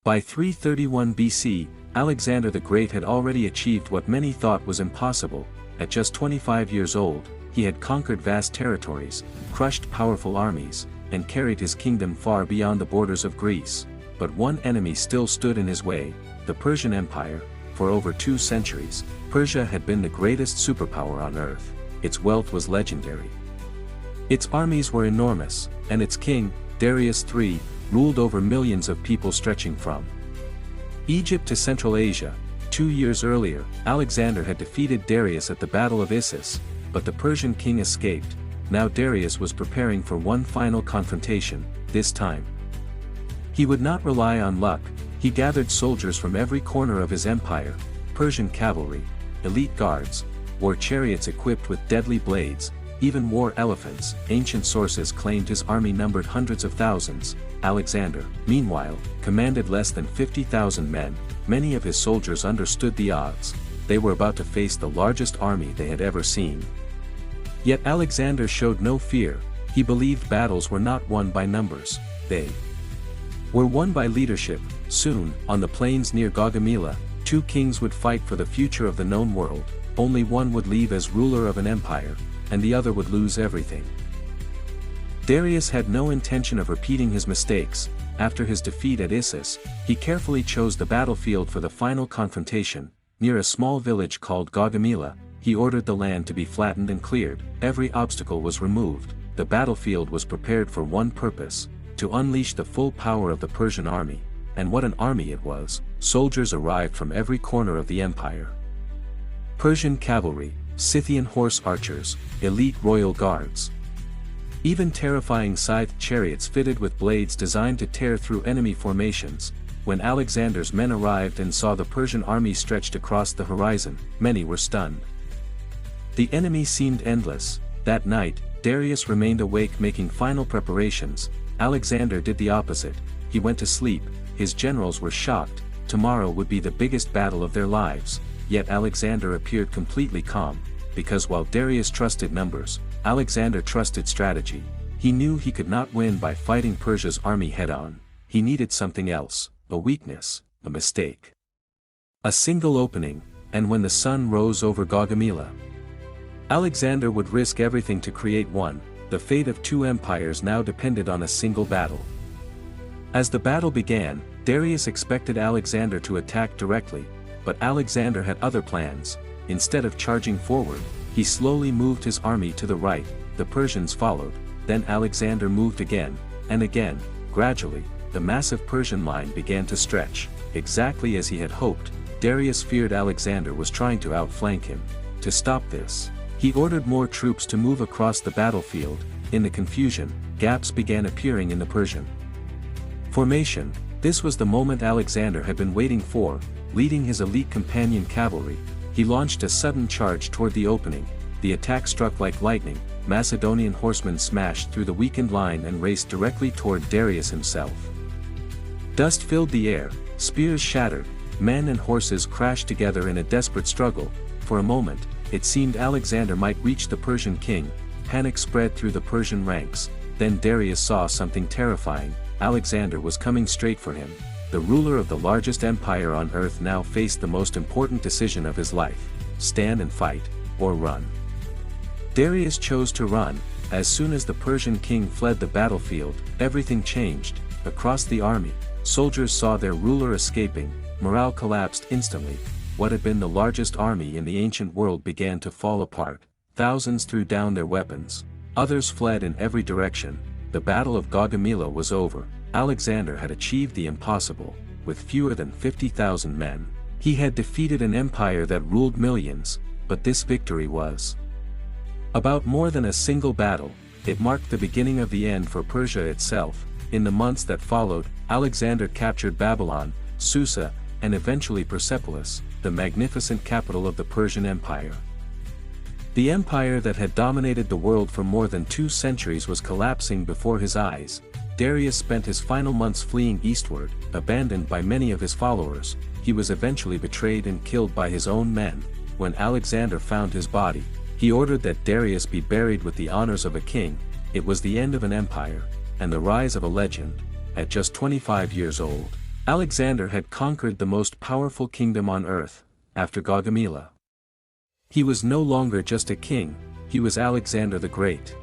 By 331 BC, Alexander the Great had already achieved what many thought was impossible. At just 25 years old, he had conquered vast territories, crushed powerful armies, and carried his kingdom far beyond the borders of Greece. But one enemy still stood in his way, the Persian Empire. For over 2 centuries, Persia had been the greatest superpower on earth. Its wealth was legendary. Its armies were enormous, and its king, Darius III, ruled over millions of people stretching from Egypt to Central Asia. 2 years earlier, Alexander had defeated Darius at the Battle of Issus, but the Persian king escaped. Now Darius was preparing for one final confrontation. This time, he would not rely on luck. He gathered soldiers from every corner of his empire, Persian cavalry, elite guards, war chariots equipped with deadly blades, even war elephants. Ancient sources claimed his army numbered hundreds of thousands. Alexander, meanwhile, commanded less than 50,000 men. Many of his soldiers understood the odds. They were about to face the largest army they had ever seen. Yet Alexander showed no fear. He believed battles were not won by numbers, they were won by leadership. Soon, on the plains near Gaugamela, 2 kings would fight for the future of the known world. Only one would leave as ruler of an empire, and the other would lose everything. Darius had no intention of repeating his mistakes. After his defeat at Issus, he carefully chose the battlefield for the final confrontation. Near a small village called Gaugamela, he ordered the land to be flattened and cleared. Every obstacle was removed. The battlefield was prepared for one purpose: to unleash the full power of the Persian army. And what an army it was! Soldiers arrived from every corner of the empire. Persian cavalry, Scythian horse archers, elite royal guards. Even terrifying scythed chariots fitted with blades designed to tear through enemy formations. When Alexander's men arrived and saw the Persian army stretched across the horizon, many were stunned. The enemy seemed endless. That night, Darius remained awake making final preparations. Alexander did the opposite. He went to sleep. His generals were shocked. Tomorrow would be the biggest battle of their lives. Yet Alexander appeared completely calm, because while Darius trusted numbers, Alexander trusted strategy. He knew he could not win by fighting Persia's army head-on. He needed something else, a weakness, a mistake. A single opening, and when the sun rose over Gaugamela, Alexander would risk everything to create one. The fate of 2 empires now depended on a single battle. As the battle began, Darius expected Alexander to attack directly, but Alexander had other plans. Instead of charging forward, he slowly moved his army to the right. The Persians followed. Then Alexander moved again, and again. Gradually, the massive Persian line began to stretch. Exactly as he had hoped, Darius feared Alexander was trying to outflank him. To stop this, he ordered more troops to move across the battlefield. In the confusion, gaps began appearing in the Persian formation. This was the moment Alexander had been waiting for. Leading his elite companion cavalry, he launched a sudden charge toward the opening. The attack struck like lightning. Macedonian horsemen smashed through the weakened line and raced directly toward Darius himself. Dust filled the air, spears shattered, men and horses crashed together in a desperate struggle. For a moment, it seemed Alexander might reach the Persian king. Panic spread through the Persian ranks. Then Darius saw something terrifying. Alexander was coming straight for him. The ruler of the largest empire on earth now faced the most important decision of his life: stand and fight, or run. Darius chose to run. As soon as the Persian king fled the battlefield, everything changed. Across the army, soldiers saw their ruler escaping. Morale collapsed instantly. What had been the largest army in the ancient world began to fall apart. Thousands threw down their weapons. Others fled in every direction. The Battle of Gaugamela was over. Alexander had achieved the impossible. With fewer than 50,000 men, he had defeated an empire that ruled millions. But this victory was about more than a single battle. It marked the beginning of the end for Persia itself. In the months that followed, Alexander captured Babylon, Susa, and eventually Persepolis, the magnificent capital of the Persian Empire. The empire that had dominated the world for more than 2 centuries was collapsing before his eyes. Darius spent his final months fleeing eastward, abandoned by many of his followers. He was eventually betrayed and killed by his own men. When Alexander found his body, he ordered that Darius be buried with the honors of a king. It was the end of an empire, and the rise of a legend. At just 25 years old, Alexander had conquered the most powerful kingdom on earth, after Gaugamela. He was no longer just a king, he was Alexander the Great.